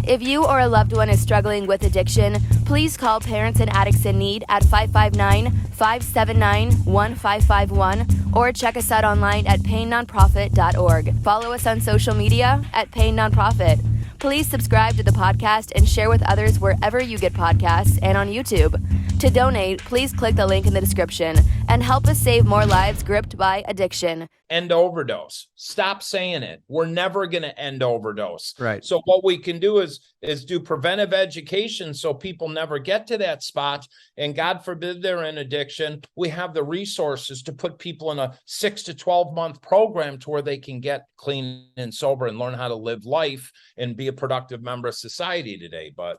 If you or a loved one is struggling with addiction, please call Parents and Addicts in Need at 559-579-1551 or check us out online at painnonprofit.org. Follow us on social media at Pain Nonprofit. Please subscribe to the podcast and share with others wherever you get podcasts and on YouTube. To donate, please click the link in the description and help us save more lives gripped by addiction. End overdose. Stop saying it. We're never going to end overdose. Right. So what we can do is do preventive education so people never get to that spot. And God forbid they're in addiction. We have the resources to put people in a 6 to 12 month program to where they can get clean and sober and learn how to live life and be a productive member of society today. But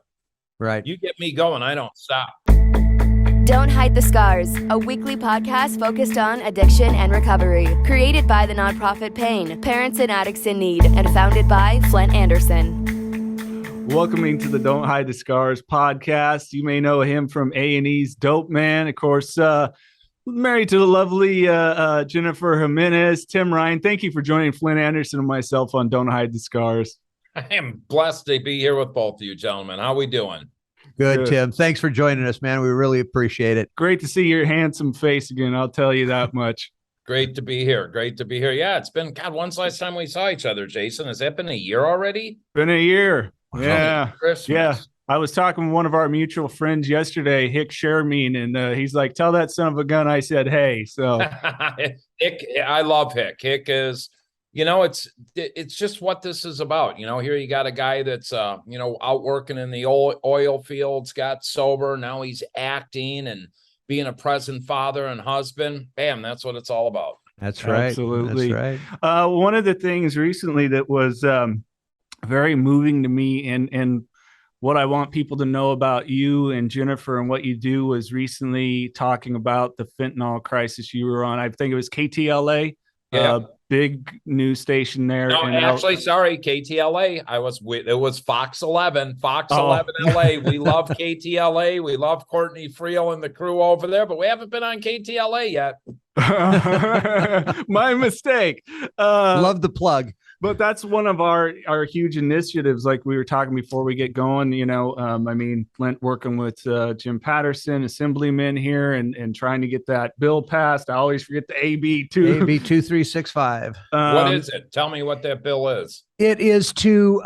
right. You get me going, I don't stop. Don't Hide the Scars, a weekly podcast focused on addiction and recovery. Created by the nonprofit PAIN, Parents and Addicts in Need, and founded by Flindt Andersen. Welcoming to the Don't Hide the Scars podcast. You may know him from A&E's Dope Man. Of course, married to the lovely Jennifer Gimenez. Tim Ryan, thank you for joining Flindt Andersen and myself on Don't Hide the Scars. I am blessed to be here with both of you gentlemen. How we doing? Good, Tim. Thanks for joining us, man. We really appreciate it. Great to see your handsome face again. I'll tell you that much. Great to be here. Great to be here. Yeah, it's been, God, when's the last time we saw each other, Jason? Has that been a year already? Been a year. Yeah. Christmas. Yeah. I was talking with one of our mutual friends yesterday, Hick Shermean, and he's like, tell that son of a gun I said, hey. So Hick, I love Hick. Hick is, you know, it's just what this is about. You know, here you got a guy that's, you know, out working in the oil fields, got sober. Now he's acting and being a present father and husband. Bam, that's what it's all about. That's right. Absolutely. That's right. One of the things recently that was very moving to me and what I want people to know about you and Jennifer and what you do was recently talking about the fentanyl crisis you were on. I think it was KTLA. Yeah. Big news station there. No, actually, sorry, KTLA. It was Fox 11, Fox 11 LA. We love KTLA. We love Courtney Friel and the crew over there, but we haven't been on KTLA yet. My mistake. Love the plug. But that's one of our huge initiatives, like we were talking before we get going, you know, I mean, Flindt working with Jim Patterson, assemblyman here, and trying to get that bill passed. I always forget the AB 2365. What is it? Tell me what that bill is. It is to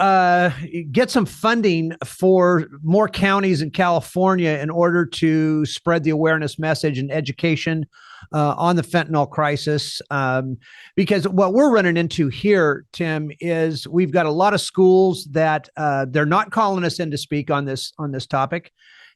get some funding for more counties in California in order to spread the awareness message and education on the fentanyl crisis. Because what we're running into here, Tim, is we've got a lot of schools that they're not calling us in to speak on this topic.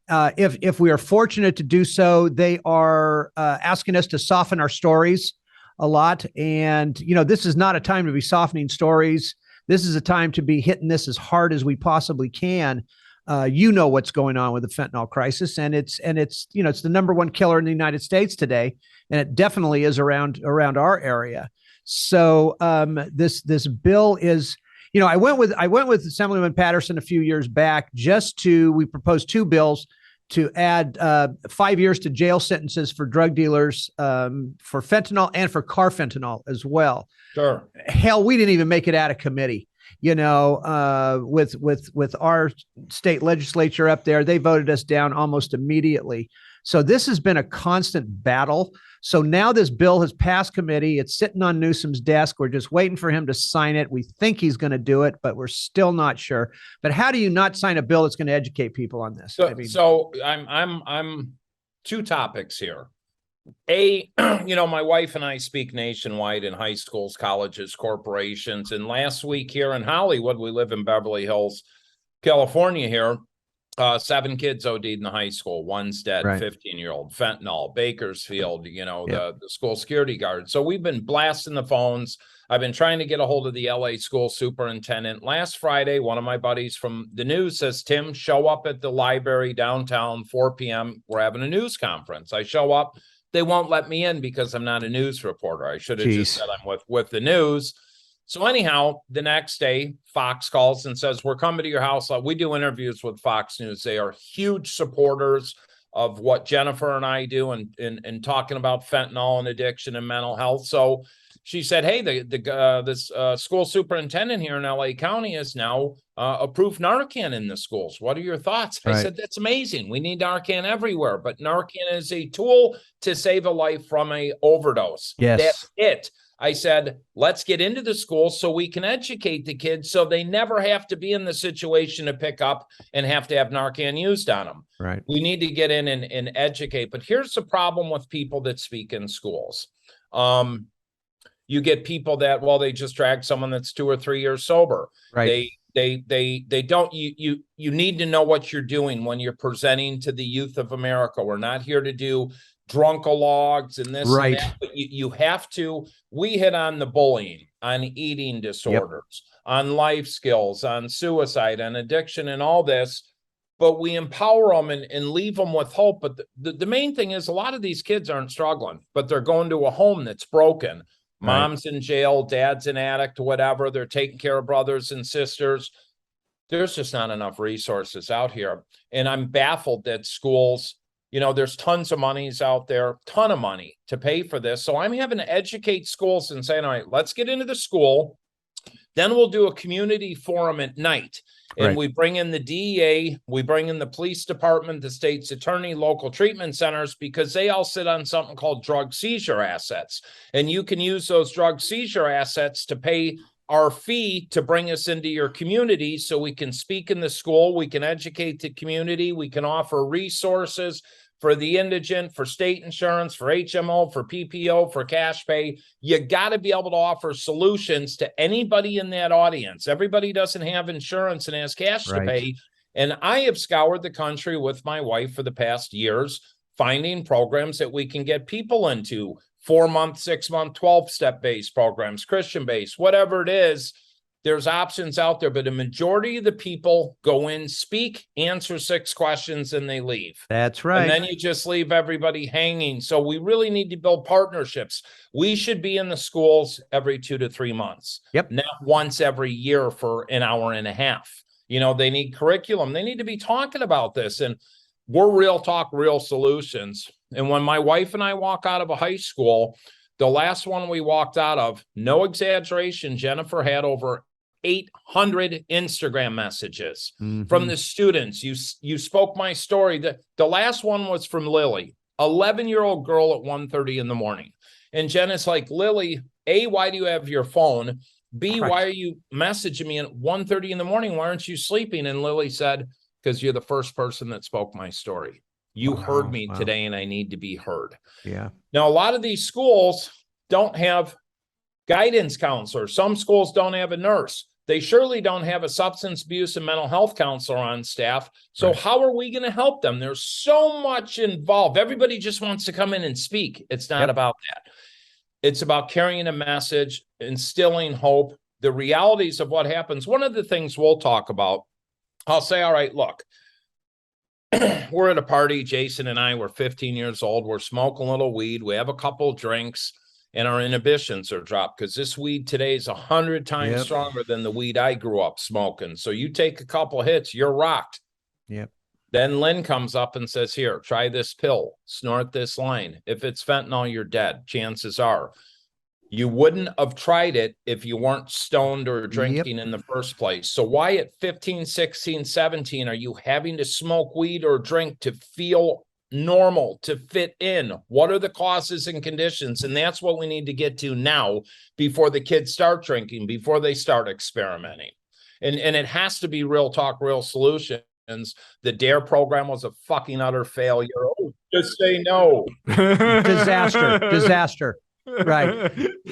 If we are fortunate to do so, they are asking us to soften our stories a lot. And, you know, this is not a time to be softening stories. This is a time to be hitting this as hard as we possibly can. You know what's going on with the fentanyl crisis, and it's you know, it's the number one killer in the United States today, and it definitely is around our area. So this bill is, you know, I went with Assemblyman Patterson a few years back we proposed two bills to add 5 years to jail sentences for drug dealers for fentanyl and for carfentanil as well. Sure. Hell, we didn't even make it out of committee. You know, with our state legislature up there, they voted us down almost immediately. So this has been a constant battle. So now this bill has passed committee. It's sitting on Newsom's desk. We're just waiting for him to sign it. We think he's going to do it, but we're still not sure. But how do you not sign a bill that's going to educate people on this? So I'm two topics here. You know, my wife and I speak nationwide in high schools, colleges, corporations. And last week here in Hollywood, we live in Beverly Hills, California here. 7 kids OD'd in the high school. One's dead, right. 15-year-old, fentanyl, Bakersfield, you know, the school security guard. So we've been blasting the phones. I've been trying to get a hold of the LA school superintendent. Last Friday, one of my buddies from the news says, Tim, show up at the library downtown, 4 p.m. We're having a news conference. I show up. They won't let me in because I'm not a news reporter. I should have just said I'm with the news. So anyhow, the next day, Fox calls and says, we're coming to your house. We do interviews with Fox News. They are huge supporters of what Jennifer and I do and talking about fentanyl and addiction and mental health. So she said, hey, this school superintendent here in LA County has now approved Narcan in the schools. What are your thoughts? I said, that's amazing. We need Narcan everywhere, but Narcan is a tool to save a life from a overdose. Yes. That's it. I said, let's get into the schools so we can educate the kids so they never have to be in the situation to pick up and have to have Narcan used on them. Right. We need to get in and educate. But here's the problem with people that speak in schools. You get people that, well, they just drag someone that's 2 or 3 years sober. Right. They don't, you need to know what you're doing when you're presenting to the youth of America. We're not here to do drunkalogs and this and that, but you have to. We hit on the bullying, on eating disorders, on life skills, on suicide, on addiction, and all this, but we empower them and leave them with hope. But the main thing is, a lot of these kids aren't struggling, but they're going to a home that's broken. Mom's in jail, dad's an addict, whatever. They're taking care of brothers and sisters. There's just not enough resources out here. And I'm baffled that schools, there's tons of monies out there, ton of money to pay for this. So I'm having to educate schools and saying, all right, let's get into the school. Then we'll do a community forum at night. And we bring in the DEA, we bring in the police department, the state's attorney, local treatment centers, because they all sit on something called drug seizure assets. And you can use those drug seizure assets to pay our fee to bring us into your community so we can speak in the school, we can educate the community, we can offer resources for the indigent, for state insurance, for HMO, for PPO, for cash pay. You got to be able to offer solutions to anybody in that audience. Everybody doesn't have insurance and has cash to pay. And I have scoured the country with my wife for the past years, finding programs that we can get people into. 4-month, 6-month, 12-step based programs, Christian based, whatever it is. There's options out there, but a majority of the people go in, speak, answer 6 questions, and they leave. That's right. And then you just leave everybody hanging. So we really need to build partnerships. We should be in the schools every 2 to 3 months. Not once every year for an hour and a half. They need curriculum. They need to be talking about this. And we're real talk, real solutions. And when my wife and I walk out of a high school, the last one we walked out of, no exaggeration, Jennifer had over 800 Instagram messages from the students. You spoke my story. The last one was from Lily, 11-year-old girl at 1:30 in the morning. And Jen is like, Lily, A, why do you have your phone? B, why are you messaging me at 1:30 in the morning? Why aren't you sleeping? And Lily said, because you're the first person that spoke my story. You heard me today, and I need to be heard. Now, a lot of these schools don't have guidance counselors. Some schools don't have a nurse. They surely don't have a substance abuse and mental health counselor on staff. So how are we going to help them? There's so much involved. Everybody just wants to come in and speak. It's not about that. It's about carrying a message, instilling hope, the realities of what happens. One of the things we'll talk about, I'll say, all right, look, we're at a party. Jason and I were 15 years old. We're smoking a little weed. We have a couple drinks and our inhibitions are dropped because this weed today is 100 times stronger than the weed I grew up smoking. So you take a couple hits, you're rocked. Then Lynn comes up and says, here, try this pill, snort this line. If it's fentanyl, you're dead. Chances are. You wouldn't have tried it if you weren't stoned or drinking in the first place. So why at 15, 16, 17 are you having to smoke weed or drink to feel normal, to fit in? What are the causes and conditions? And that's what we need to get to now before the kids start drinking, before they start experimenting. And it has to be real talk, real solutions. The DARE program was a fucking utter failure. Oh, just say no. Disaster. Right.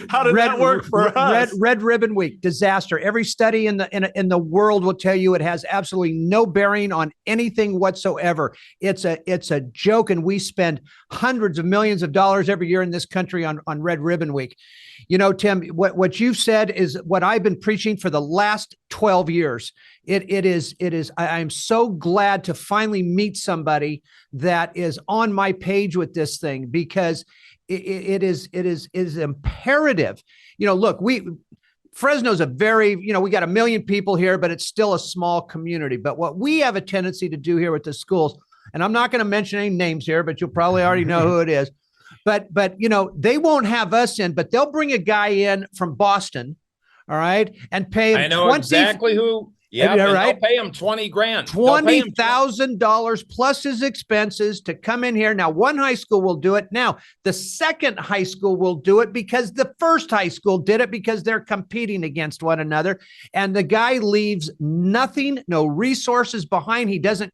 How did that work for us? Red Ribbon Week, disaster. Every study in the world will tell you it has absolutely no bearing on anything whatsoever. It's a joke, and we spend hundreds of millions of dollars every year in this country on Red Ribbon Week. Tim, what you've said is what I've been preaching for the last 12 years. It is. I'm so glad to finally meet somebody that is on my page with this thing, because it is imperative. Look, Fresno's a very, we got 1 million people here, but it's still a small community. But what we have a tendency to do here with the schools, and I'm not going to mention any names here, but you'll probably already know who it is. but they won't have us in, but they'll bring a guy in from Boston. All right. And pay him I know exactly who. Yeah, right. They'll pay him 20 grand. $20,000 plus his expenses to come in here. Now, one high school will do it. Now, the second high school will do it because the first high school did it because they're competing against one another. And the guy leaves nothing, no resources behind. He doesn't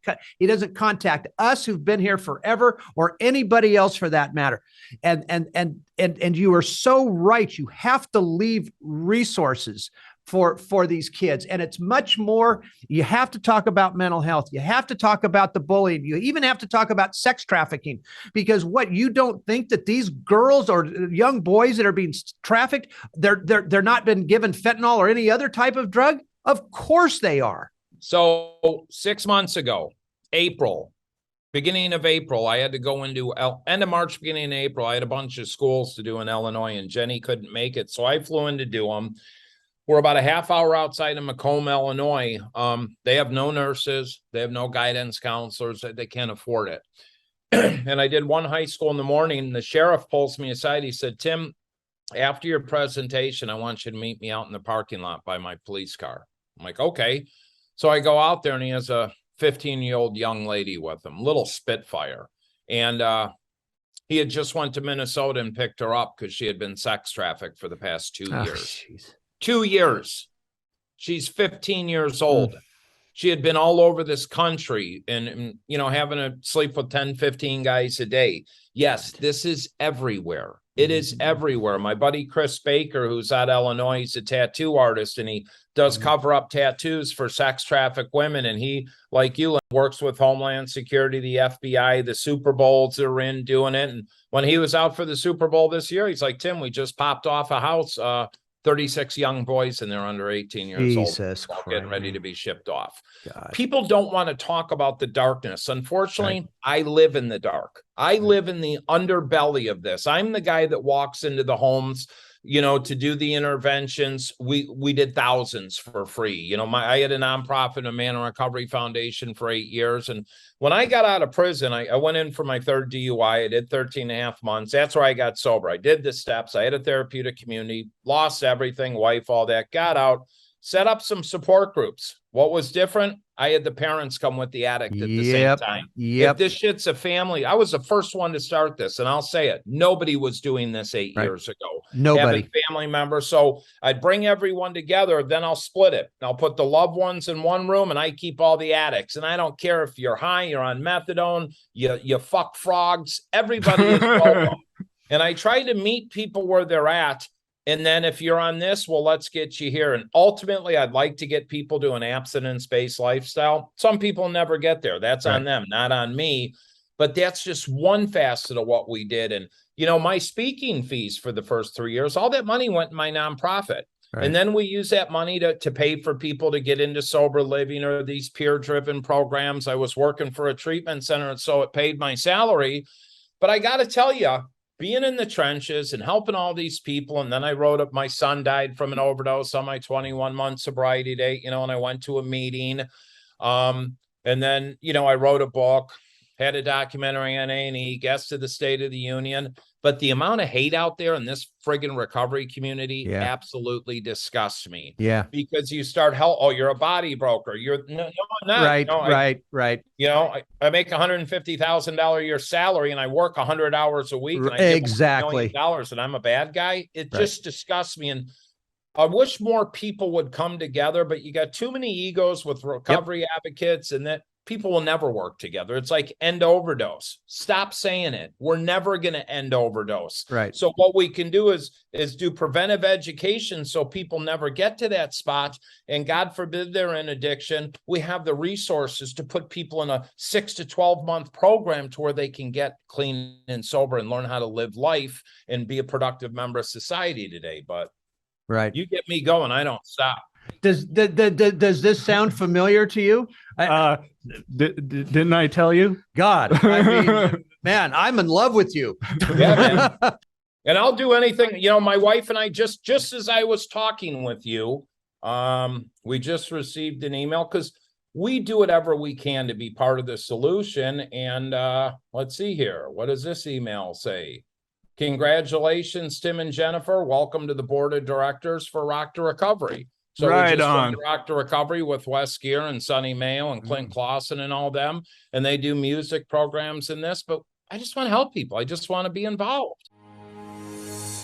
contact us who've been here forever or anybody else for that matter. And you are so right. You have to leave resources for these kids. And it's much more, you have to talk about mental health. You have to talk about the bullying. You even have to talk about sex trafficking, because what, you don't think that these girls or young boys that are being trafficked, they're not been given fentanyl or any other type of drug? Of course they are. So 6 months ago, beginning of April, I had to go into end of March, beginning of April. I had a bunch of schools to do in Illinois, and Jenny couldn't make it. So I flew in to do them. We're about a half hour outside of Macomb, Illinois. They have no nurses. They have no guidance counselors. They can't afford it. And I did one high school in the morning. The sheriff pulls me aside. He said, Tim, after your presentation, I want you to meet me out in the parking lot by my police car. I'm like, okay. So I go out there, and he has a 15-year-old young lady with him, little Spitfire. And he had just went to Minnesota and picked her up because she had been sex trafficked for the past 2 years. Geez. 2 years. She's 15 years old. She had been all over this country and having to sleep with 10, 15 guys a day. Yes, this is everywhere. It is everywhere. My buddy Chris Baker, who's out of Illinois, he's a tattoo artist, and he does cover-up tattoos for sex-trafficked women. And he, like you, works with Homeland Security, the FBI, the Super Bowls they're in doing it. And when he was out for the Super Bowl this year, he's like, Tim, we just popped off a house, 36 young boys, and they're under 18 years old, getting ready to be shipped off. God. People don't want to talk about the darkness. Unfortunately, I live in the dark. I live in the underbelly of this. I'm the guy that walks into the homes, to do the interventions. We did thousands for free. I had a nonprofit, a Man in Recovery Foundation, for 8 years. And when I got out of prison, I went in for my third DUI. I did 13 and a half months. That's where I got sober. I did the steps. I had a therapeutic community, lost everything, wife, all that, got out, set up some support groups. What was different? I had the parents come with the addict at the same time. If this shit's a family, I was the first one to start this, and I'll say it. Nobody was doing this 8 years ago. Nobody. Having family members. So I'd bring everyone together, then I'll split it. I'll put the loved ones in one room, and I keep all the addicts. And I don't care if you're high, you're on methadone, you fuck frogs. Everybody is welcome. And I try to meet people where they're at. And then if you're on this, well, let's get you here. And ultimately, I'd like to get people to an abstinence-based lifestyle. Some people never get there. That's on them, not on me. But that's just one facet of what we did. And, my speaking fees for the first 3 years, all that money went in my nonprofit. Right. And then we use that money to pay for people to get into sober living or these peer-driven programs. I was working for a treatment center, and so it paid my salary. But I got to tell you, being in the trenches and helping all these people. And then I wrote up, my son died from an overdose on my 21-month sobriety date, and I went to a meeting. And then, I wrote a book, had a documentary on A&E, guest to the State of the Union. But the amount of hate out there in this friggin' recovery community absolutely disgusts me. Yeah. Because you start, you're a body broker. No, I'm not. Right. I make $150,000 a year salary, and I work 100 hours a week. And I exactly. $1 million, and I'm a bad guy. It just disgusts me. And I wish more people would come together, but you got too many egos with recovery advocates, and that people will never work together. It's like end overdose. Stop saying it. We're never going to end overdose. Right. So what we can do is do preventive education so people never get to that spot. And God forbid they're in addiction. We have the resources to put people in a 6 to 12 month program to where they can get clean and sober and learn how to live life and be a productive member of society today. But you get me going, I don't stop. Does this sound familiar to you? Didn't I tell you? God, I mean, man, I'm in love with you. Yeah, man. And I'll do anything. My wife and I, just as I was talking with you, we just received an email because we do whatever we can to be part of the solution. And let's see here. What does this email say? Congratulations, Tim and Jennifer. Welcome to the board of directors for Rock to Recovery. So Right we just on. went to Rock to Recovery with Wes Geer and Sonny Mayo and Clint Clausen and all them. And they do music programs in this, but I just want to help people. I just want to be involved.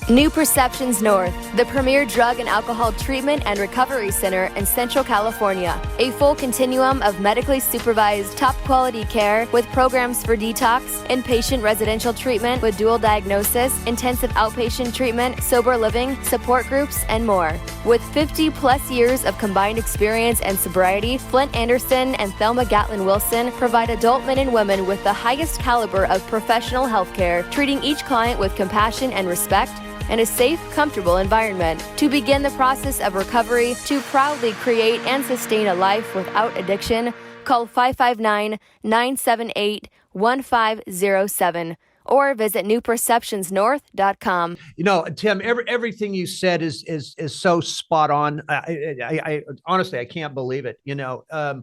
New Perceptions North, the premier drug and alcohol treatment and recovery center in Central California. A full continuum of medically supervised, top-quality care with programs for detox, inpatient residential treatment with dual diagnosis, intensive outpatient treatment, sober living, support groups, and more. With 50-plus years of combined experience and sobriety, Flindt, Andersen, and Thelma Gatlin Wilson provide adult men and women with the highest caliber of professional health care, treating each client with compassion and respect, and a safe, comfortable environment. To begin the process of recovery, to proudly create and sustain a life without addiction, call 559-978-1507 or visit newperceptionsnorth.com. You know, Tim, everything you said is so spot on. I honestly, I can't believe it. I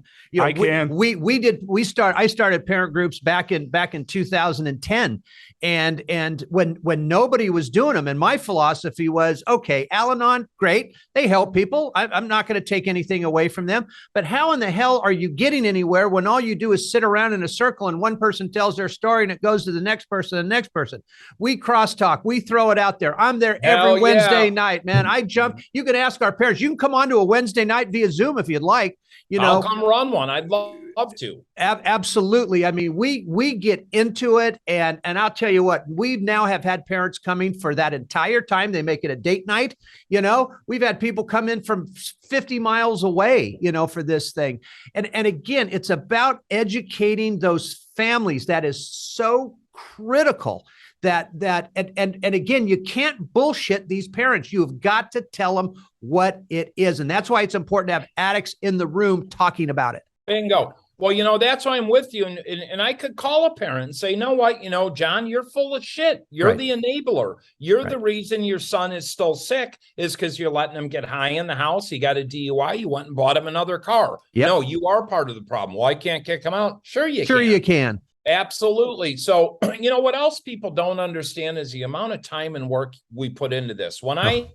started parent groups back in 2010. And when nobody was doing them, and my philosophy was, okay, Al-Anon, great. They help people. I'm not going to take anything away from them. But how in the hell are you getting anywhere when all you do is sit around in a circle and one person tells their story and it goes to the next person, the next person? We crosstalk. We throw it out there. I'm there every Wednesday night, man. I jump. You can ask our parents. You can come on to a Wednesday night via Zoom if you'd like. I'll come run one. I'd love to. Absolutely. I mean, we get into it, and I'll tell you what, we now have had parents coming for that entire time. They make it a date night. We've had people come in from 50 miles away, for this thing. And again, it's about educating those families. That is so critical. And again, you can't bullshit these parents. You've got to tell them what it is. And that's why it's important to have addicts in the room talking about it. Bingo. Well, that's why I'm with you. And I could call a parent and say, know what, John, you're full of shit. You're the enabler. You're the reason your son is still sick is because you're letting him get high in the house. He got a DUI. You went and bought him another car. Yep. No, you are part of the problem. Well, I can't kick him out. Sure you can. Absolutely. So, what else people don't understand is the amount of time and work we put into this. When I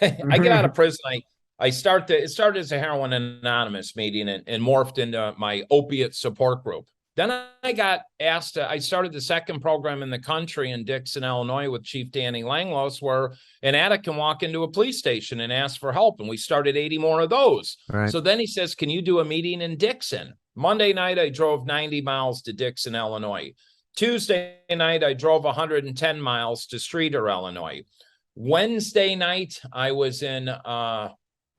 get out of prison, it started as a Heroin Anonymous meeting and morphed into my opiate support group. Then I got asked, I started the second program in the country in Dixon, Illinois with Chief Danny Langlos, where an addict can walk into a police station and ask for help. And we started 80 more of those. Right. So then he says, can you do a meeting in Dixon? Monday night, I drove 90 miles to Dixon, Illinois. Tuesday night, I drove 110 miles to Streator, Illinois. Wednesday night, I was in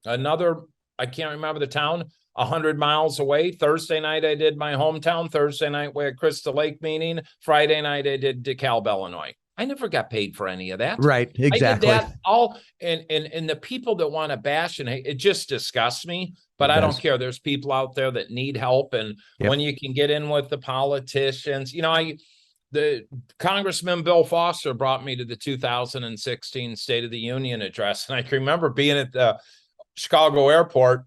another, I can't remember the town, 100 miles away. Thursday night, I did my hometown. Thursday night, we had Crystal Lake meeting. Friday night, I did DeKalb, Illinois. I never got paid for any of that. Right, exactly. I did that all, and the people that want to bash and hate, it just disgusts me. But I don't care. There's people out there that need help, and when you can get in with the politicians, the Congressman Bill Foster brought me to the 2016 State of the Union address, and I can remember being at the Chicago airport,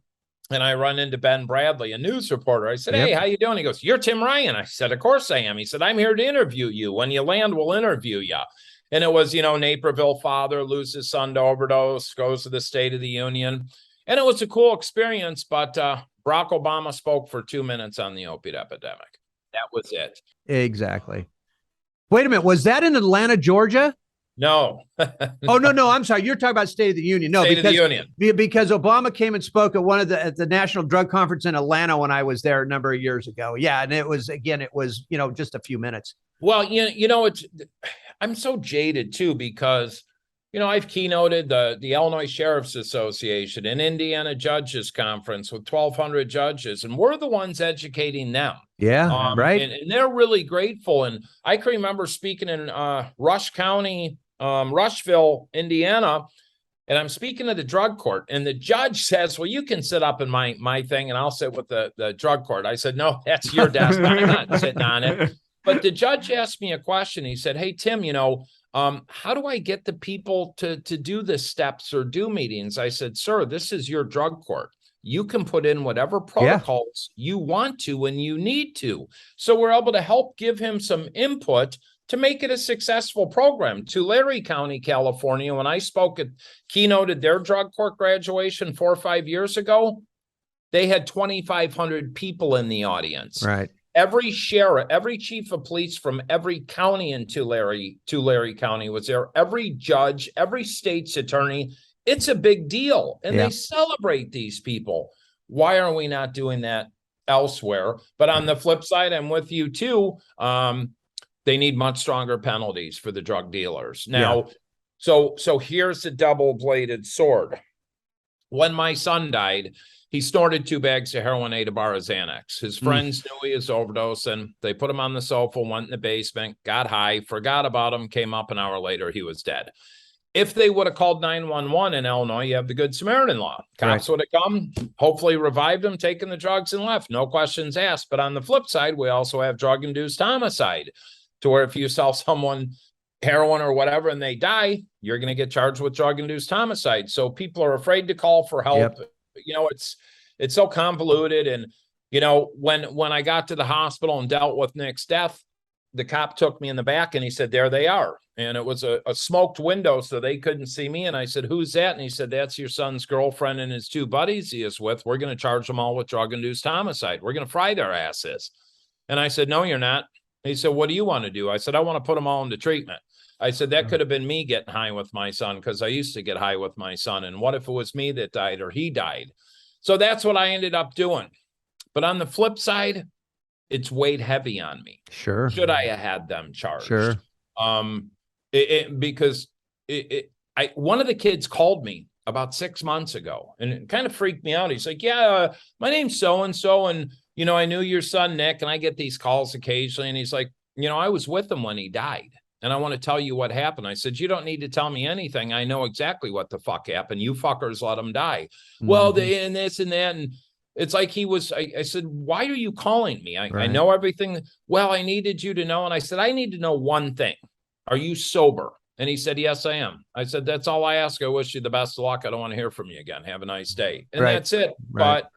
and I run into Ben Bradley, a news reporter. I said, "Hey, how you doing?" He goes, "You're Tim Ryan." I said, "Of course I am." He said, "I'm here to interview you. When you land, we'll interview you." And it was, Naperville father loses son to overdose, goes to the State of the Union. And it was a cool experience, but Barack Obama spoke for 2 minutes on the opiate epidemic. That was it. Exactly. Wait a minute. Was that in Atlanta, Georgia? No. Oh, no. I'm sorry. You're talking about State of the Union. No, State of the Union. Because Obama came and spoke at the National Drug Conference in Atlanta when I was there a number of years ago. Yeah. And it was just a few minutes. Well, I'm so jaded too, because I've keynoted the Illinois Sheriff's Association and Indiana Judges Conference with 1,200 judges, and we're the ones educating them. Yeah, right. And they're really grateful. And I can remember speaking in Rush County, Rushville, Indiana, and I'm speaking to the drug court, and the judge says, "Well, you can sit up in my thing, and I'll sit with the drug court." I said, "No, that's your desk. I'm not sitting on it." But the judge asked me a question. He said, "Hey, Tim, how do I get the people to do the steps or do meetings?" I said, "Sir, this is your drug court. You can put in whatever protocols you want to when you need to." So we're able to help give him some input to make it a successful program. Tulare County, California, when I spoke at keynoted their drug court graduation 4 or 5 years ago, they had 2,500 people in the audience. Right. Every sheriff, every chief of police from every county in Tulare County was there. Every judge, every state's attorney. It's a big deal. And they celebrate these people. Why are we not doing that elsewhere? But on the flip side, I'm with you too. They need much stronger penalties for the drug dealers. Now, so here's the double-bladed sword. When my son died, he snorted 2 bags of heroin, ate a bar of Xanax. His friends knew he was overdosing. They put him on the sofa, went in the basement, got high, forgot about him, came up an hour later, he was dead. If they would have called 911 in Illinois, you have the Good Samaritan law. Cops would have come, hopefully revived him, taken the drugs and left. No questions asked. But on the flip side, we also have drug-induced homicide, to where if you sell someone heroin or whatever and they die, you're going to get charged with drug-induced homicide. So people are afraid to call for help. You know, it's so convoluted. And, you know, when I got to the hospital and dealt with Nick's death, the cop took me in the back and he said, there they are. And it was a smoked window, so they couldn't see me. And I said, who's that? And he said, that's your son's girlfriend and his 2 buddies he is with. We're going to charge them all with drug-induced homicide. We're going to fry their asses. And I said, no, you're not. He said, what do you want to do? I said, I want to put them all into treatment. I said, that could have been me getting high with my son, because I used to get high with my son. And what if it was me that died or he died? So that's what I ended up doing. But on the flip side, it's weighed heavy on me. Sure. Should I have had them charged? Sure. Because one of the kids called me about 6 months ago, and it kind of freaked me out. He's like, my name's so-and-so, and, you know, I knew your son, Nick, and I get these calls occasionally. And he's like, you know, I was with him when he died, and I want to tell you what happened. I said, you don't need to tell me anything. I know exactly what the fuck happened. You fuckers let him die. Well, and this and that. And it's like I said, why are you calling me? I know everything. Well, I needed you to know. And I said, I need to know one thing. Are you sober? And he said, yes, I am. I said, that's all I ask. I wish you the best of luck. I don't want to hear from you again. Have a nice day. And that's it. But,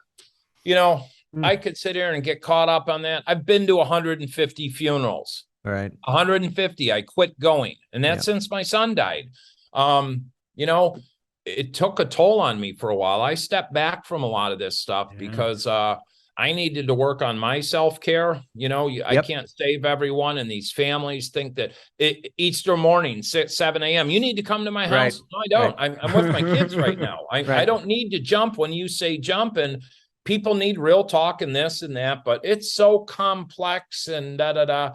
you know, I could sit here and get caught up on that. I've been to 150 funerals. 150. I quit going. And that's since my son died. You know, it took a toll on me for a while. I stepped back from a lot of this stuff because I needed to work on my self-care. You know, I can't save everyone. And these families think that Easter morning, 7 a.m., you need to come to my house. No, I don't. I'm with my kids right now. I don't need to jump when you say jump. And people need real talk and this and that. But it's so complex and da-da-da.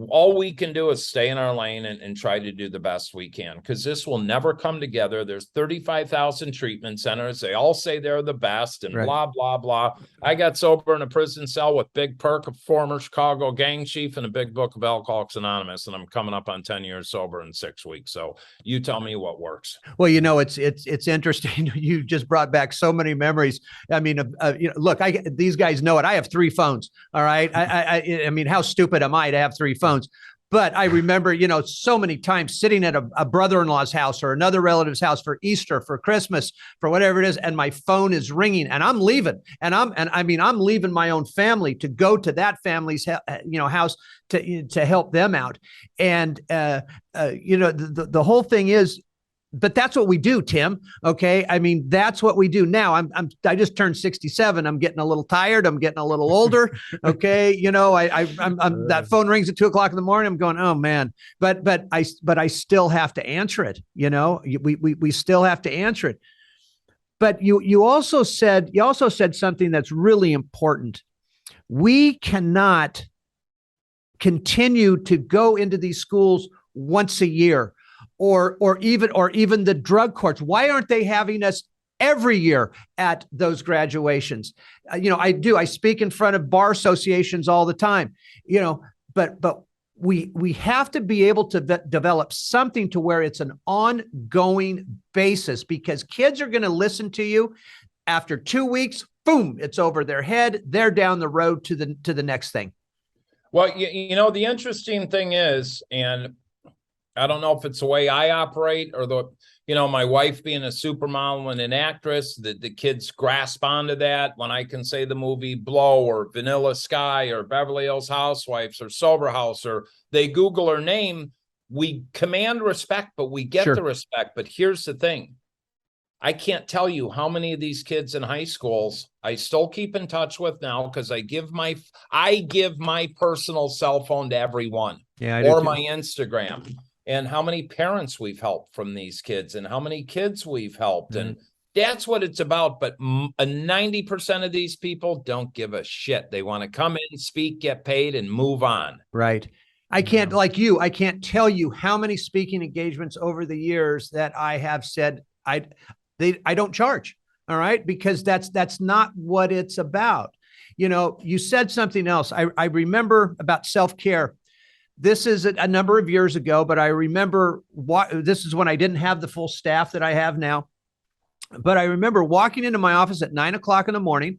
All we can do is stay in our lane and try to do the best we can, because this will never come together. There's 35,000 treatment centers. They all say they're the best and blah, blah, blah. I got sober in a prison cell with Big Perk, a former Chicago gang chief, and a big book of Alcoholics Anonymous. And I'm coming up on 10 years sober in 6 weeks. So you tell me what works. Well, you know, it's interesting. You just brought back so many memories. I mean, you know, look, these guys know it. I have 3 phones. All right. I mean, how stupid am I to have 3 phones? But I remember, you know, so many times sitting at a brother-in-law's house or another relative's house for Easter, for Christmas, for whatever it is, and my phone is ringing, and I'm leaving, I'm leaving my own family to go to that family's house to help them out, and you know, the whole thing is. But that's what we do, Tim. Okay. I mean, that's what we do now. I just turned 67. I'm getting a little tired. I'm getting a little older. Okay. You know, I'm that phone rings at 2:00 in the morning. I'm going, oh man, but I still have to answer it. You know, we still have to answer it. But you also said something that's really important. We cannot continue to go into these schools once a year. Or even the drug courts. Why aren't they having us every year at those graduations? You know, I speak in front of bar associations all the time. You know, but we have to be able to develop something to where it's an ongoing basis, because kids are going to listen to you. After 2 weeks, boom, it's over their head. They're down the road to the next thing. Well, you know, the interesting thing is, and I don't know if it's the way I operate or my wife being a supermodel and an actress, the kids grasp onto that when I can say the movie Blow or Vanilla Sky or Beverly Hills Housewives or Sober House, or they Google her name. We command respect, but we get the respect. But here's the thing. I can't tell you how many of these kids in high schools I still keep in touch with now, because I give my personal cell phone to everyone, or my Instagram, and how many parents we've helped from these kids and how many kids we've helped. And that's what it's about. But 90% of these people don't give a shit. They want to come in, speak, get paid, and move on. Right. I can't, like you, I can't tell you how many speaking engagements over the years that I have said I don't charge. All right. Because that's not what it's about. You said something else. I remember about self-care. This is a number of years ago, but I remember this is when I didn't have the full staff that I have now. But I remember walking into my office at 9 o'clock in the morning,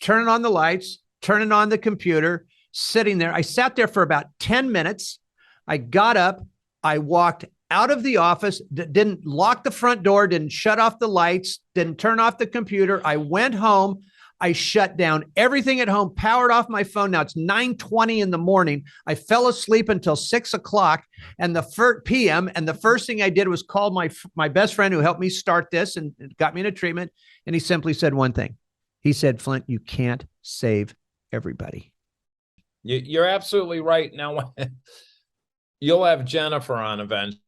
turning on the lights, turning on the computer, sitting there. I sat there for about 10 minutes. I got up. I walked out of the office, didn't lock the front door, didn't shut off the lights, didn't turn off the computer. I went home. I shut down everything at home, powered off my phone. Now it's 9:20 in the morning. I fell asleep until 6 o'clock and the PM. And the first thing I did was call my best friend who helped me start this and got me into treatment. And he simply said one thing. He said, Flindt, you can't save everybody. You're absolutely right. Now, you'll have Jennifer on eventually.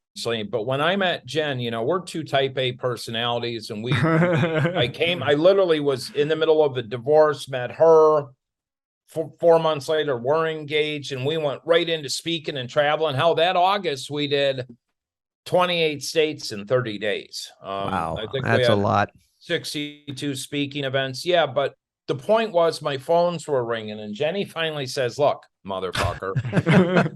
But when I met Jen, we're two type A personalities, and I literally was in the middle of a divorce, met her. 4 months later, we're engaged, and we went right into speaking and traveling. Hell, that August, we did 28 states in 30 days. Wow, I think that's a lot. 62 speaking events. Yeah, but the point was my phones were ringing, and Jenny finally says, look, motherfucker,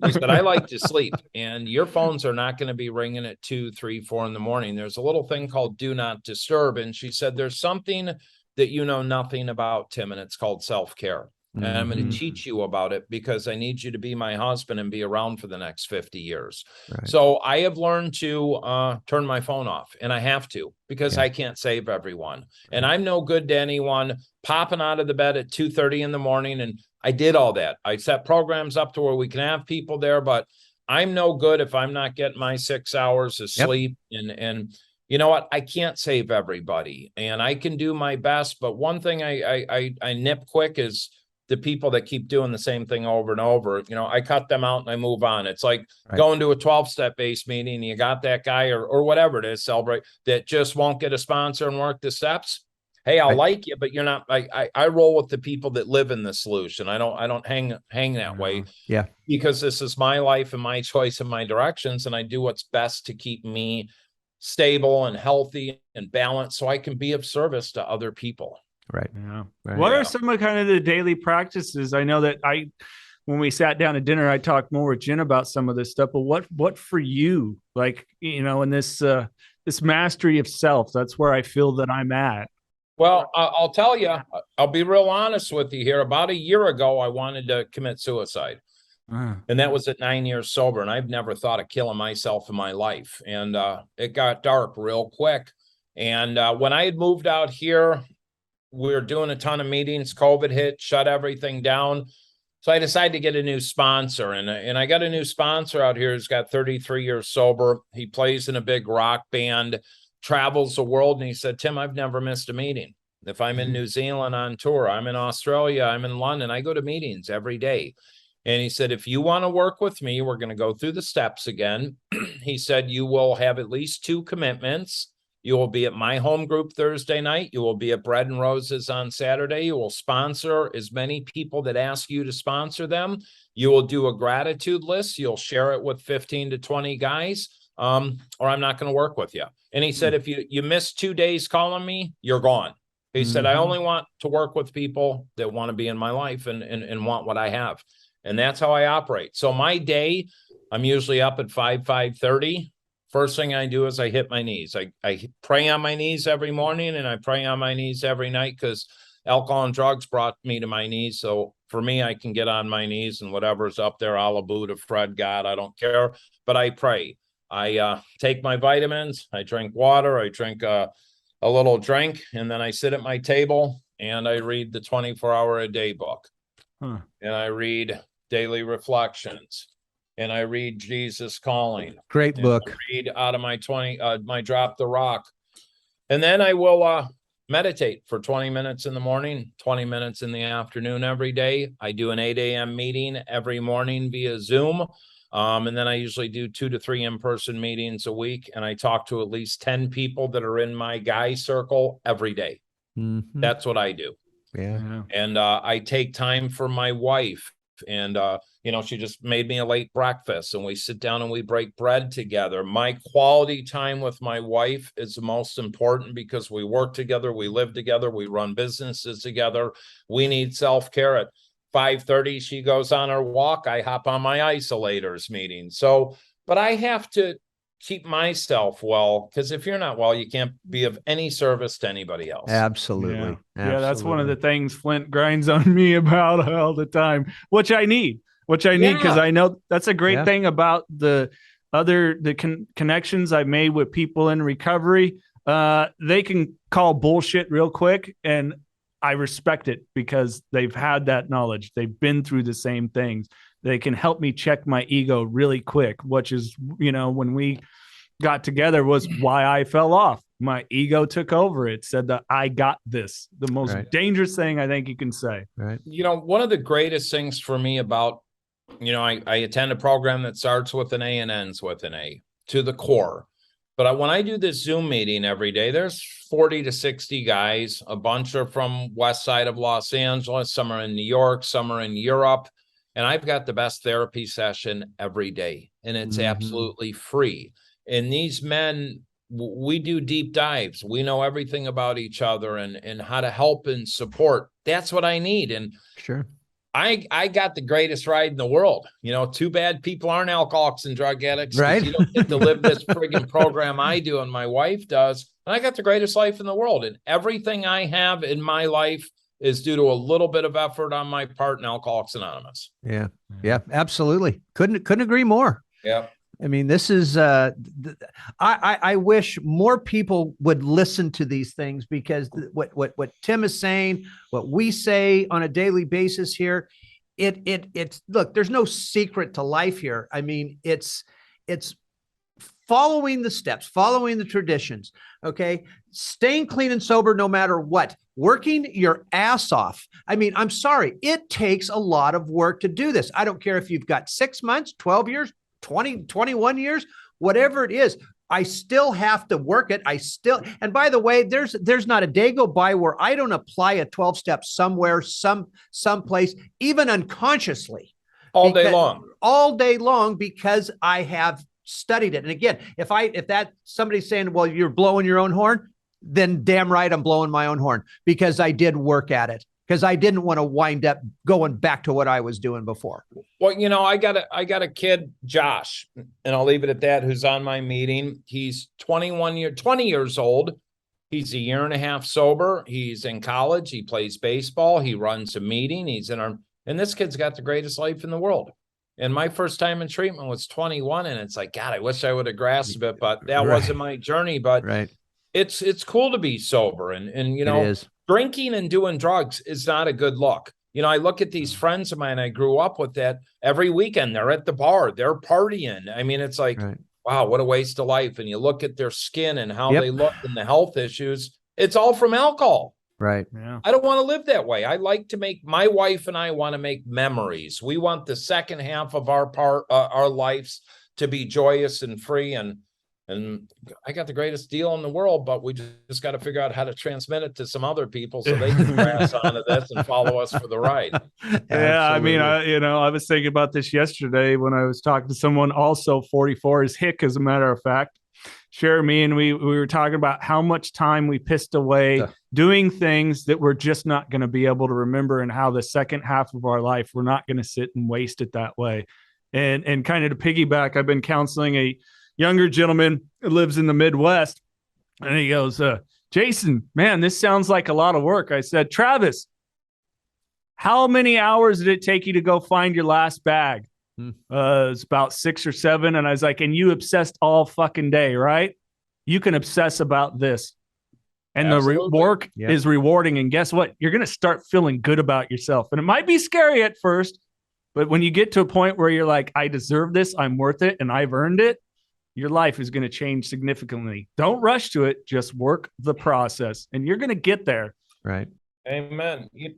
she said, I like to sleep, and your phones are not going to be ringing at 2, 3, 4 in the morning. There's a little thing called do not disturb. And she said, there's something that you know nothing about, Tim, and it's called self-care. And I'm going to teach you about it because I need you to be my husband and be around for the next 50 years. Right. So I have learned to turn my phone off, and I have to, because I can't save everyone. And I'm no good to anyone popping out of the bed at 2:30 in the morning. And I did all that. I set programs up to where we can have people there, but I'm no good if I'm not getting my 6 hours of sleep. And you know what? I can't save everybody, and I can do my best. But one thing I nip quick is the people that keep doing the same thing over and over. I cut them out and I move on. It's like going to a 12-step based meeting. You got that guy or whatever it is, celebrate, that just won't get a sponsor and work the steps. Hey, I'll like you, but you're not. I roll with the people that live in the solution. I don't hang that way. Yeah, because this is my life and my choice and my directions, and I do what's best to keep me stable and healthy and balanced, so I can be of service to other people. Right. Yeah. Right. What are some of kind of the daily practices? I know that when we sat down at dinner, I talked more with Jen about some of this stuff, but what for you, like, in this mastery of self, that's where I feel that I'm at. Well, I'll tell you, I'll be real honest with you here. About a year ago, I wanted to commit suicide. And that was at 9 years sober. And I've never thought of killing myself in my life. And it got dark real quick. And when I had moved out here, we were doing a ton of meetings. COVID hit, shut everything down. So I decided to get a new sponsor. And I got a new sponsor out here who's got 33 years sober. He plays in a big rock band, travels the world. And he said, Tim, I've never missed a meeting. If I'm in New Zealand on tour, I'm in Australia, I'm in London, I go to meetings every day. And he said, if you want to work with me, we're going to go through the steps again. He said, you will have at least 2 commitments. You will be at my home group Thursday night. You will be at Bread and Roses on Saturday. You will sponsor as many people that ask you to sponsor them. You will do a gratitude list. You'll share it with 15 to 20 guys, or I'm not going to work with you. And he said, if you miss 2 days calling me, you're gone. He said, I only want to work with people that want to be in my life and want what I have. And that's how I operate. So my day, I'm usually up at 5:30. First thing I do is I hit my knees. I pray on my knees every morning, and I pray on my knees every night, because alcohol and drugs brought me to my knees. So for me, I can get on my knees, and whatever's up there, Allah, Buddha, Fred, God, I don't care. But I pray. I take my vitamins, I drink water, I drink a little drink, and then I sit at my table and I read the 24-hour-a-day book. And I read Daily Reflections, and I read Jesus Calling. Great book. I read out of my Drop the Rock. And then I will meditate for 20 minutes in the morning, 20 minutes in the afternoon every day. I do an 8 a.m. meeting every morning via Zoom. And then I usually do 2 to 3 in-person meetings a week. And I talk to at least 10 people that are in my guy circle every day. Mm-hmm. That's what I do. Yeah. And I take time for my wife. And, she just made me a late breakfast, and we sit down and we break bread together. My quality time with my wife is the most important because we work together, we live together, we run businesses together. We need self-care. At 5:30, she goes on her walk. I hop on my isolators meeting. So, but I have to keep myself well, because if you're not well, you can't be of any service to anybody else. Absolutely. Yeah, that's one of the things Flindt grinds on me about all the time, which I need because I know that's a great thing about the connections I've made with people in recovery. They can call bullshit real quick, and I respect it because they've had that knowledge. They've been through the same things. They can help me check my ego really quick, which is, when we got together was why I fell off. My ego took over. It said that I got this, the most dangerous thing I think you can say. Right. One of the greatest things for me about, I attend a program that starts with an A and ends with an A to the core. But when I do this Zoom meeting every day, there's 40 to 60 guys. A bunch are from west side of Los Angeles. Some are in New York. Some are in Europe. And I've got the best therapy session every day, and it's absolutely free. And these men, we do deep dives. We know everything about each other and how to help and support. That's what I need. And sure, I got the greatest ride in the world. Too bad people aren't alcoholics and drug addicts. Right. You don't get to live this friggin' program I do and my wife does. And I got the greatest life in the world. And everything I have in my life is due to a little bit of effort on my part in Alcoholics Anonymous. Yeah, absolutely. Couldn't agree more. Yeah. I mean, this is, I wish more people would listen to these things, because what Tim is saying, what we say on a daily basis here, it's look, there's no secret to life here. I mean, it's following the steps, following the traditions. Okay. Staying clean and sober, no matter what, working your ass off. I mean, I'm sorry. It takes a lot of work to do this. I don't care if you've got 6 months, 12 years, 20, 21 years, whatever it is. I still have to work it. And by the way, there's not a day go by where I don't apply a 12-step somewhere, someplace, even unconsciously. All day long, because I have studied it. And again, if that somebody's saying, well, you're blowing your own horn, then damn right I'm blowing my own horn, because I did work at it, because I didn't want to wind up going back to what I was doing before. Well, I got a kid, Josh, and I'll leave it at that, who's on my meeting. He's 20 years old. He's a year and a half sober. He's in college. He plays baseball. He runs a meeting. And this kid's got the greatest life in the world. And my first time in treatment was 21. And it's like, God, I wish I would have grasped it, but that wasn't my journey. But it's cool to be sober. And drinking and doing drugs is not a good look. I look at these friends of mine I grew up with that every weekend they're at the bar, they're partying. I mean, it's like, wow, what a waste of life. And you look at their skin and how they look and the health issues. It's all from alcohol. Right. Yeah. I don't want to live that way. I like to my wife and I want to make memories. We want the second half of our lives to be joyous and free. And I got the greatest deal in the world, but we just got to figure out how to transmit it to some other people so they can pass onto this and follow us for the ride. Yeah, I mean, I was thinking about this yesterday when I was talking to someone also 44, is Hick, as a matter of fact. Share me, and we were talking about how much time we pissed away doing things that we're just not going to be able to remember, and how the second half of our life we're not going to sit and waste it that way. And kind of to piggyback, I've been counseling a younger gentleman who lives in the Midwest, and he goes, Jason, man, this sounds like a lot of work. I said, Travis, how many hours did it take you to go find your last bag? It's about 6 or 7. And I was like, and you obsessed all fucking day, right? You can obsess about this. And Absolutely. the work is rewarding. And guess what? You're going to start feeling good about yourself. And it might be scary at first, but when you get to a point where you're like, I deserve this, I'm worth it, and I've earned it, your life is going to change significantly. Don't rush to it. Just work the process, and you're going to get there. Right. Amen. You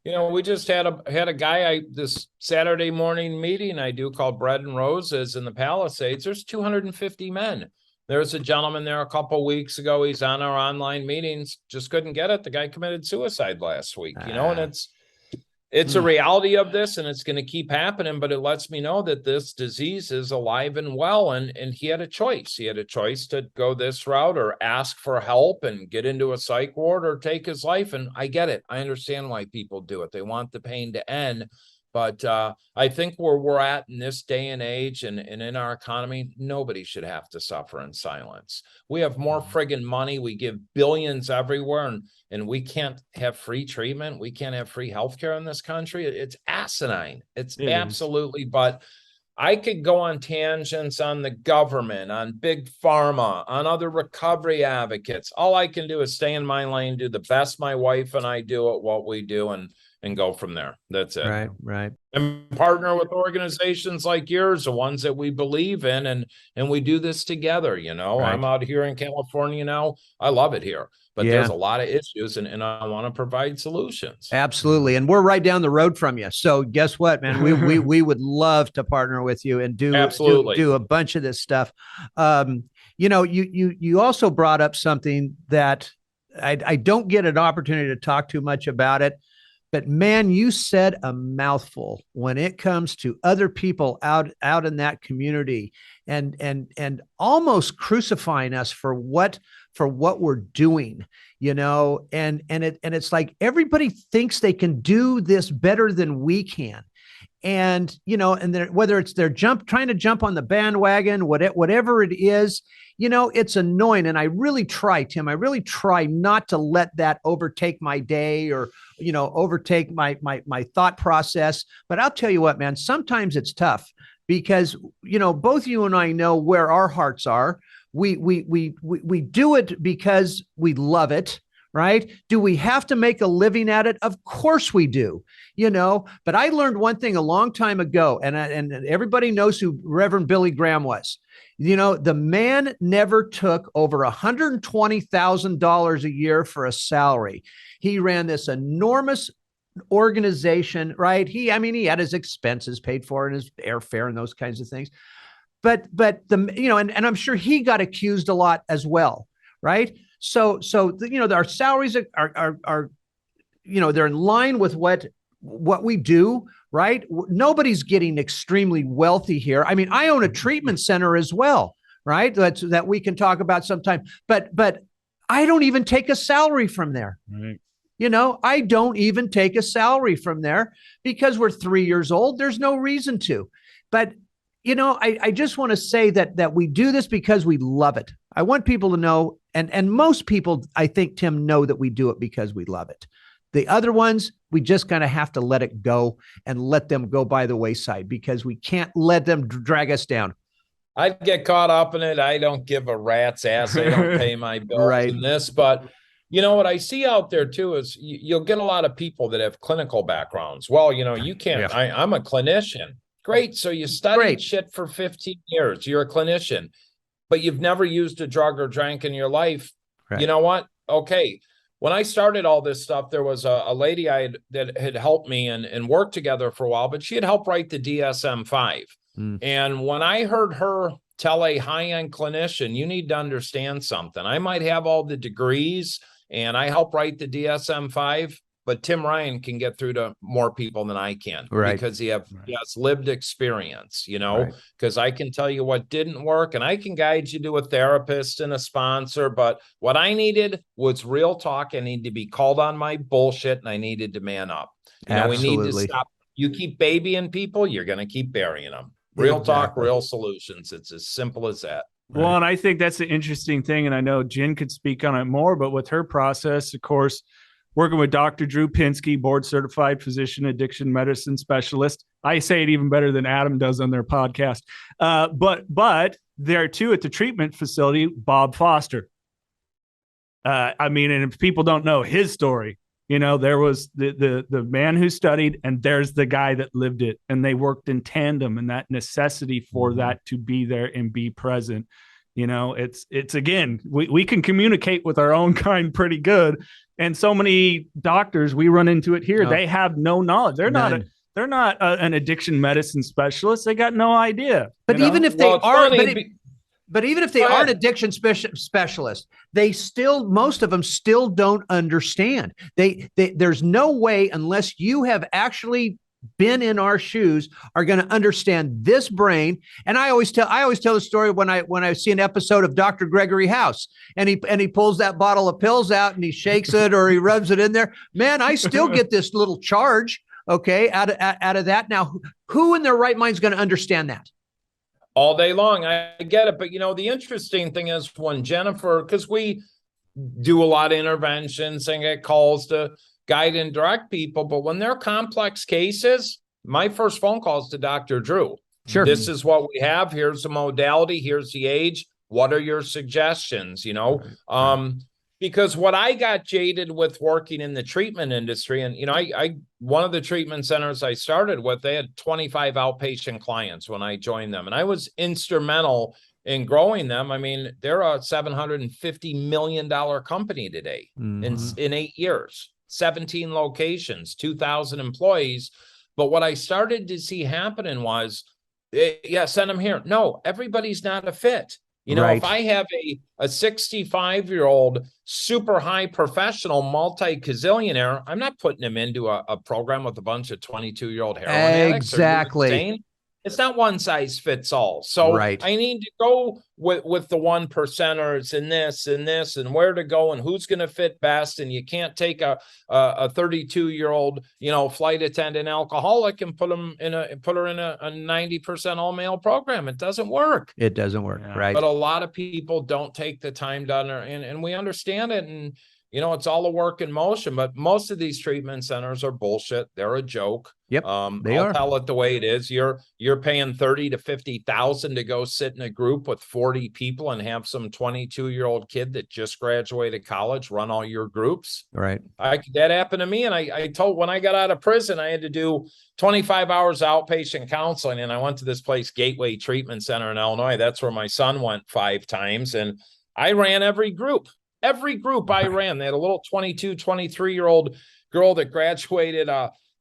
know, we just had a guy this Saturday morning meeting I do called Bread and Roses in the Palisades. There's 250 men. There's a gentleman there a couple of weeks ago. He's on our online meetings. Just couldn't get it. The guy committed suicide last week, you know, and it's a reality of this, and it's going to keep happening, but it lets me know that this disease is alive and well. And he had a choice. He had a choice to go this route or ask for help and get into a psych ward or take his life. And I get it. I understand why people do it. They want the pain to end. But I think where we're at in this day and age and in our economy, nobody should have to suffer in silence. We have more friggin' money. We give billions everywhere, and we can't have free treatment. We can't have free healthcare in this country. It's asinine. It absolutely. But I could go on tangents on the government, on big pharma, on other recovery advocates. All I can do is stay in my lane, do the best my wife and I do at what we do, and go from there. That's it. Right. And partner with organizations like yours, the ones that we believe in, and we do this together. You know, I'm out here in California now. I love it here, but there's a lot of issues, and I want to provide solutions. Absolutely. And we're right down the road from you. So guess what, man? We would love to partner with you and do a bunch of this stuff. You know, you also brought up something that I don't get an opportunity to talk too much about it. But man, you said a mouthful when it comes to other people out in that community and almost crucifying us for what we're doing, you know, and it's like everybody thinks they can do this better than we can. And, you know, and whether it's they're trying to jump on the bandwagon, whatever it is, you know, it's annoying. And I really try, Tim, not to let that overtake my day or, you know, overtake my thought process. But I'll tell you what, man, sometimes it's tough because, you know, both you and I know where our hearts are. We do it because we love it. Right? Do we have to make a living at it? Of course we do, you know, but I learned one thing a long time ago, and everybody knows who Reverend Billy Graham was. You know, the man never took over $120,000 a year for a salary. He ran this enormous organization, right? He had his expenses paid for and his airfare and those kinds of things. But you know, and I'm sure he got accused a lot as well, right? So you know, our salaries are you know, they're in line with what we do, right? Nobody's getting extremely wealthy here. I mean, I own a treatment center as well, right? That we can talk about sometime. But I don't even take a salary from there. Right. You know, I don't even take a salary from there because we're 3 years old. There's no reason to. But you know, I just want to say that we do this because we love it. I want people to know, and most people, I think, Tim, know that we do it because we love it. The other ones, we just kind of have to let it go and let them go by the wayside because we can't let them drag us down. I get caught up in it. I don't give a rat's ass. I don't pay my bills in this, but you know what I see out there too is you'll get a lot of people that have clinical backgrounds. Well, you know, you can't, I'm a clinician. Great. So you studied shit for 15 years. You're a clinician, but you've never used a drug or drank in your life. Right. You know what? Okay. When I started all this stuff, there was a lady that had helped me and worked together for a while, but she had helped write the DSM-5. And when I heard her tell a high-end clinician, you need to understand something. I might have all the degrees and I help write the DSM-5. But Tim Ryan can get through to more people than I can because he has lived experience, you know, because I can tell you what didn't work and I can guide you to a therapist and a sponsor. But what I needed was real talk. I need to be called on my bullshit and I needed to man up. You know, we need to stop. You keep babying people, you're going to keep burying them. Real talk, real solutions. It's as simple as that. Well, and I think that's the interesting thing. And I know Jen could speak on it more, but with her process, of course, working with Dr. Drew Pinsky, board certified physician, addiction medicine specialist. I say it even better than Adam does on their podcast. But there too at the treatment facility, Bob Foster. I mean, and if people don't know his story, you know, there was the man who studied, and there's the guy that lived it, and they worked in tandem, and that necessity for that to be there and be present. You know, it's again, we can communicate with our own kind pretty good. And so many doctors, we run into it here. They have no knowledge. They're not an addiction medicine specialist. They got no idea. But even if they are, but even if they aren't addiction specialists, they still, most of them still don't understand. There's no way, unless you have actually been in our shoes, are going to understand this brain. And I always tell the story when I see an episode of Dr. Gregory House, and he pulls that bottle of pills out and he shakes it or he rubs it in there. Man, I still get this little charge, okay, out of that. Now, who in their right mind is going to understand that? All day long. I get it. But, you know, the interesting thing is when Jennifer, because we do a lot of interventions and get calls to guide and direct people, but when they're complex cases, my first phone call is to Dr. Drew. Sure. This is what we have. Here's the modality. Here's the age. What are your suggestions? You know, because what I got jaded with working in the treatment industry, and, you know, I one of the treatment centers I started with, they had 25 outpatient clients when I joined them, and I was instrumental in growing them. I mean, they're a $750 million company today in 8 years, 17 locations, 2,000 employees. But what I started to see happening was, send them here. No, everybody's not a fit. You know, if I have a 65-year-old super high professional multi-gazillionaire, I'm not putting him into a program with a bunch of 22-year-old heroin addicts. Exactly. It's not one size fits all. So I need to go with the 1%ers and this and where to go and who's going to fit best. And you can't take a 32-year-old, you know, flight attendant alcoholic and put her in a 90% all male program. It doesn't work. It doesn't work. Right. But a lot of people don't take the time to and we understand it. And, you know, it's all a work in motion, but most of these treatment centers are bullshit. They're a joke. Yep, they I'll are. tell it the way it is. You're paying 30 to 50,000 to go sit in a group with 40 people and have some 22-year-old kid that just graduated college run all your groups. Right. That happened to me. And I told, when I got out of prison, I had to do 25 hours outpatient counseling. And I went to this place, Gateway Treatment Center in Illinois. That's where my son went 5 times. And I ran every group. Every group I ran. They had a little 22, 23-year-old girl that graduated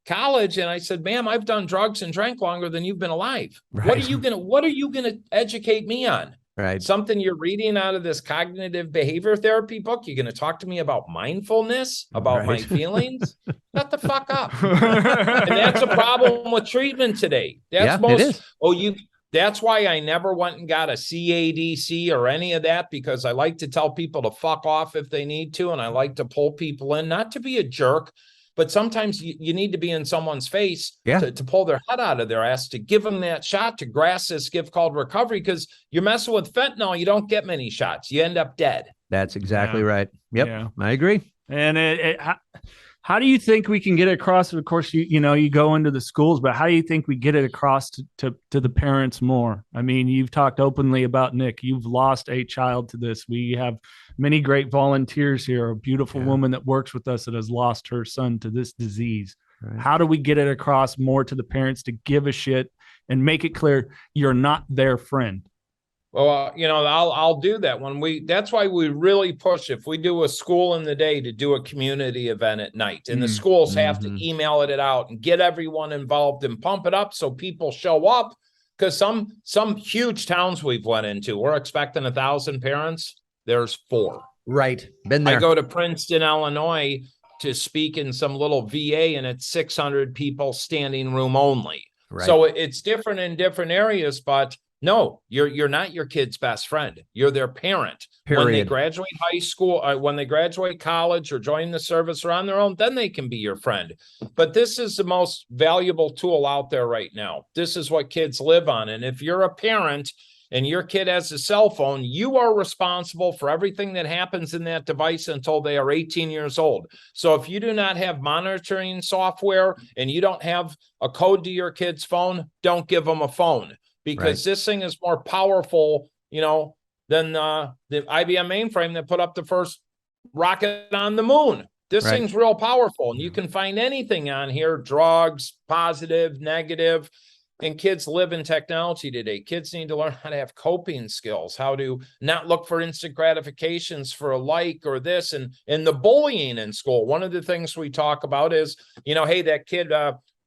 college, and I said, "Ma'am, I've done drugs and drank longer than you've been alive. Right. What are you gonna educate me on? Right. Something you're reading out of this cognitive behavior therapy book? You're gonna talk to me about mindfulness, about my feelings? Shut the fuck up." And that's a problem with treatment today. That's it is. That's why I never went and got a CADC or any of that, because I like to tell people to fuck off if they need to. And I like to pull people in, not to be a jerk, but sometimes you need to be in someone's face to pull their head out of their ass, to give them that shot, to grasp this gift called recovery. Because you're messing with fentanyl, you don't get many shots. You end up dead. That's exactly right. Yep, I agree. And how do you think we can get it across? Of course, you know, you go into the schools, but how do you think we get it across to the parents more? I mean, you've talked openly about Nick. You've lost a child to this. We have many great volunteers here. A beautiful woman that works with us that has lost her son to this disease. Right. How do we get it across more to the parents to give a shit and make it clear you're not their friend? Well, you know, I'll do that that's why we really push, if we do a school in the day, to do a community event at night, and the schools have to email it out and get everyone involved and pump it up so people show up. Because some huge towns we've went into, we're expecting 1,000 parents. There's 4. Right. Been there. I go to Princeton, Illinois to speak in some little VA, and it's 600 people, standing room only. Right. So it's different in different areas, but no, you're not your kid's best friend. You're their parent. Period. When they graduate high school, when they graduate college or join the service or on their own, then they can be your friend. But this is the most valuable tool out there right now. This is what kids live on. And if you're a parent and your kid has a cell phone, you are responsible for everything that happens in that device until they are 18 years old. So if you do not have monitoring software and you don't have a code to your kid's phone, don't give them a phone, because this thing is more powerful, than the IBM mainframe that put up the first rocket on the moon. This thing's real powerful, and you can find anything on here, drugs, positive, negative, and kids live in technology today. Kids need to learn how to have coping skills, how to not look for instant gratifications for a like or this, and the bullying in school. One of the things we talk about is, hey, that kid,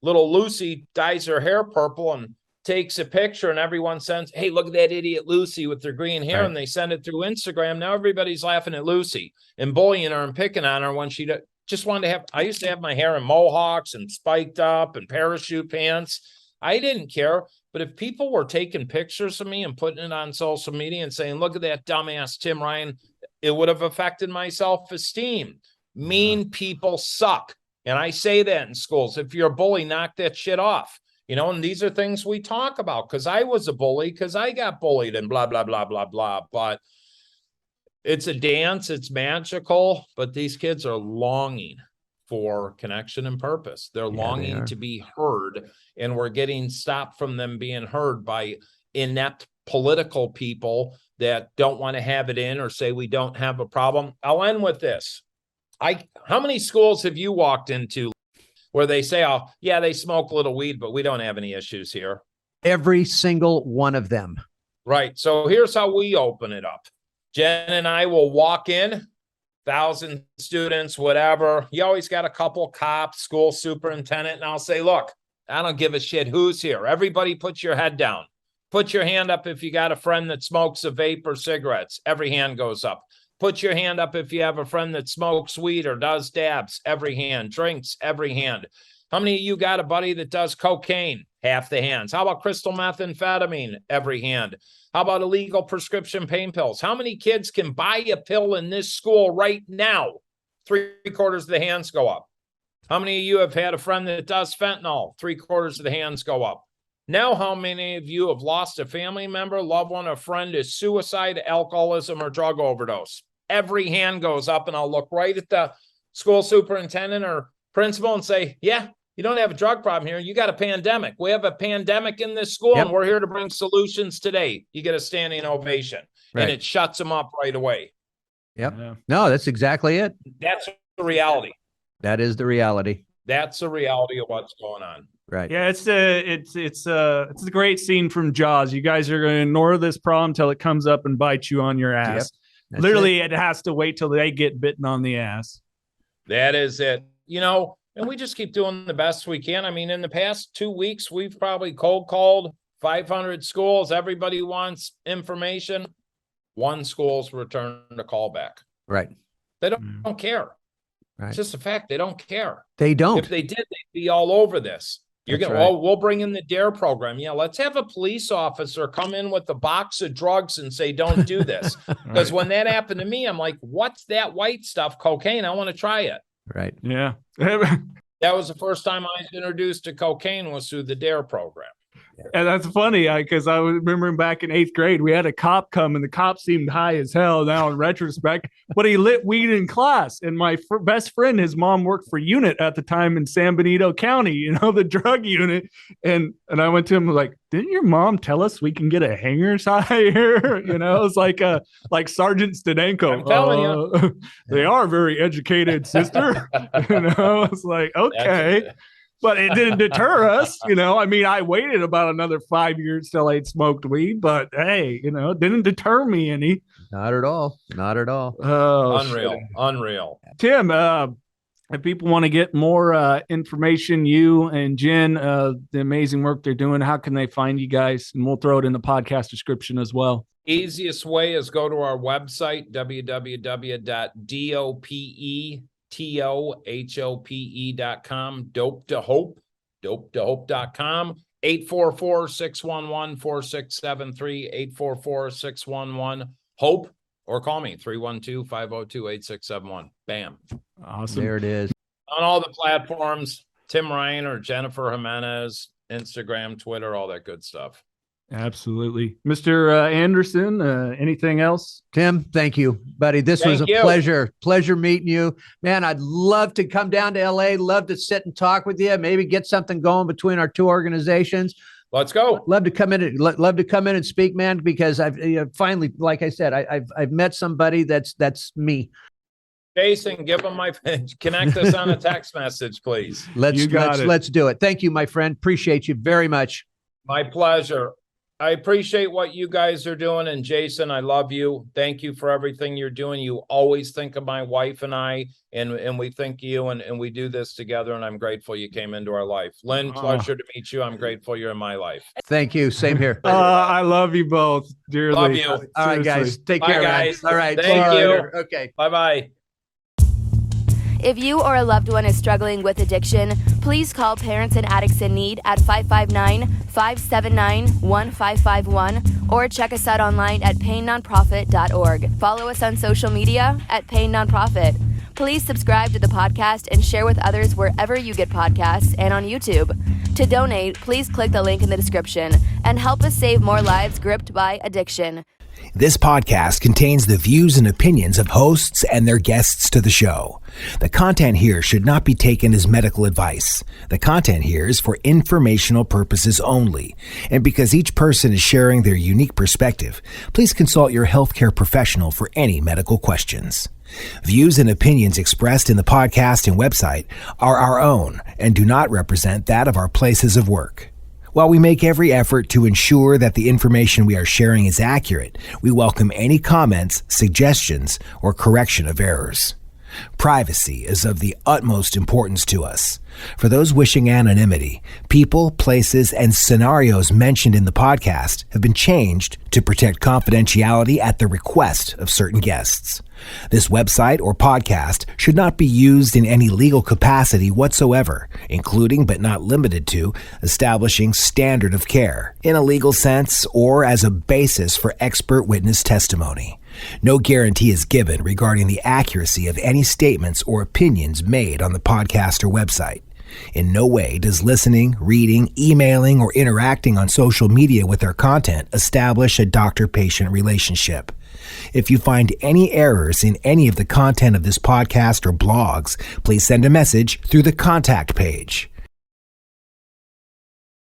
little Lucy, dyes her hair purple and takes a picture, and everyone sends, hey, look at that idiot Lucy with their green hair, and they send it through Instagram. Now everybody's laughing at Lucy and bullying her and picking on her when she just wanted to have, I used to have my hair in mohawks and spiked up and parachute pants. I didn't care. But if people were taking pictures of me and putting it on social media and saying, look at that dumbass Tim Ryan, it would have affected my self-esteem. Mean people suck. And I say that in schools. If you're a bully, knock that shit off. And these are things we talk about, because I was a bully, because I got bullied and blah, blah, blah, blah, blah. But it's a dance. It's magical. But these kids are longing for connection and purpose. They're longing to be heard. And we're getting stopped from them being heard by inept political people that don't want to have it in or say we don't have a problem. I'll end with this. How many schools have you walked into where they say, oh, yeah, they smoke a little weed, but we don't have any issues here? Every single one of them. Right. So here's how we open it up. Jen and I will walk in, 1,000 students, whatever. You always got a couple cops, school superintendent, and I'll say, look, I don't give a shit who's here. Everybody put your head down. Put your hand up if you got a friend that smokes a vape or cigarettes. Every hand goes up. Put your hand up if you have a friend that smokes weed or does dabs. Every hand. Drinks. Every hand. How many of you got a buddy that does cocaine? Half the hands. How about crystal methamphetamine? Every hand. How about illegal prescription pain pills? How many kids can buy a pill in this school right now? 3/4 of the hands go up. How many of you have had a friend that does fentanyl? 3/4 of the hands go up. Now, how many of you have lost a family member, loved one, a friend to suicide, alcoholism, or drug overdose? Every hand goes up, and I'll look right at the school superintendent or principal and say, yeah, you don't have a drug problem here. You got a pandemic. We have a pandemic in this school, and we're here to bring solutions today. You get a standing ovation, and it shuts them up right away. Yep. Yeah. No, that's exactly it. That's the reality. That is the reality. That's the reality of what's going on. Right. Yeah, it's a great scene from Jaws. You guys are going to ignore this problem till it comes up and bites you on your ass. Yep. Literally, it has to wait till they get bitten on the ass. That is it. And we just keep doing the best we can. I mean, in the past 2 weeks, we've probably cold called 500 schools. Everybody wants information. One school's returned a call back. Right. They don't care. Right. It's just a fact. They don't care. They don't. If they did, they'd be all over this. You're going to, we'll bring in the DARE program. Yeah, let's have a police officer come in with a box of drugs and say, don't do this. Because when that happened to me, I'm like, what's that white stuff? Cocaine. I want to try it. Right. Yeah. That was the first time I was introduced to cocaine, was through the DARE program. And that's funny, because I was remembering back in 8th grade, we had a cop come, and the cop seemed high as hell now in retrospect, but he lit weed in class. And my best friend, his mom worked for UNIT at the time in San Benito County, the drug unit. And I went to him like, didn't your mom tell us we can get a hanger's high here? It's like Sergeant Stadenko. I'm telling you. They are very educated, sister. It's like, okay. But it didn't deter us, I mean, I waited about another 5 years till I'd smoked weed, but hey, it didn't deter me any. Not at all. Not at all. Oh, Unreal. Tim, if people want to get more information, you and Jen, the amazing work they're doing, how can they find you guys? And we'll throw it in the podcast description as well. Easiest way is go to our website, www.tohope.com, dope to hope.com, 844-611-4673, 844-611-HOPE, or call me, 312-502-8671. Bam. Awesome. There it is. On all the platforms, Tim Ryan or Jennifer Gimenez, Instagram, Twitter, all that good stuff. Absolutely. Mr. Andersen, anything else? Tim, thank you, buddy. This was a pleasure meeting you, man. I'd love to come down to LA, love to sit and talk with you, maybe get something going between our two organizations. Let's go. Love to come in and speak, man, because I've finally, like I said, I've met somebody that's me. Jason, give him connect us on a text message, please. Let's do it. Thank you, my friend. Appreciate you very much. My pleasure. I appreciate what you guys are doing. And Jason, I love you. Thank you for everything you're doing. You always think of my wife and I, and we think of you, and we do this together. And I'm grateful you came into our life. Lynn, pleasure to meet you. I'm grateful you're in my life. Thank you. Same here. I love you both dearly. Love you. All right, guys. Take care, guys. Man. All right. Thank you. Okay. Bye-bye. If you or a loved one is struggling with addiction, please call Parents and Addicts in Need at 559-579-1551 or check us out online at painnonprofit.org. Follow us on social media at Pain Nonprofit. Please subscribe to the podcast and share with others wherever you get podcasts and on YouTube. To donate, please click the link in the description and help us save more lives gripped by addiction. This podcast contains the views and opinions of hosts and their guests to the show. The content here should not be taken as medical advice. The content here is for informational purposes only. And because each person is sharing their unique perspective, please consult your healthcare professional for any medical questions. Views and opinions expressed in the podcast and website are our own and do not represent that of our places of work. While we make every effort to ensure that the information we are sharing is accurate, we welcome any comments, suggestions, or correction of errors. Privacy is of the utmost importance to us. For those wishing anonymity, people, places, and scenarios mentioned in the podcast have been changed to protect confidentiality at the request of certain guests. This website or podcast should not be used in any legal capacity whatsoever, including but not limited to establishing standard of care in a legal sense or as a basis for expert witness testimony. No guarantee is given regarding the accuracy of any statements or opinions made on the podcast or website. In no way does listening, reading, emailing, or interacting on social media with our content establish a doctor-patient relationship. If you find any errors in any of the content of this podcast or blogs, please send a message through the contact page.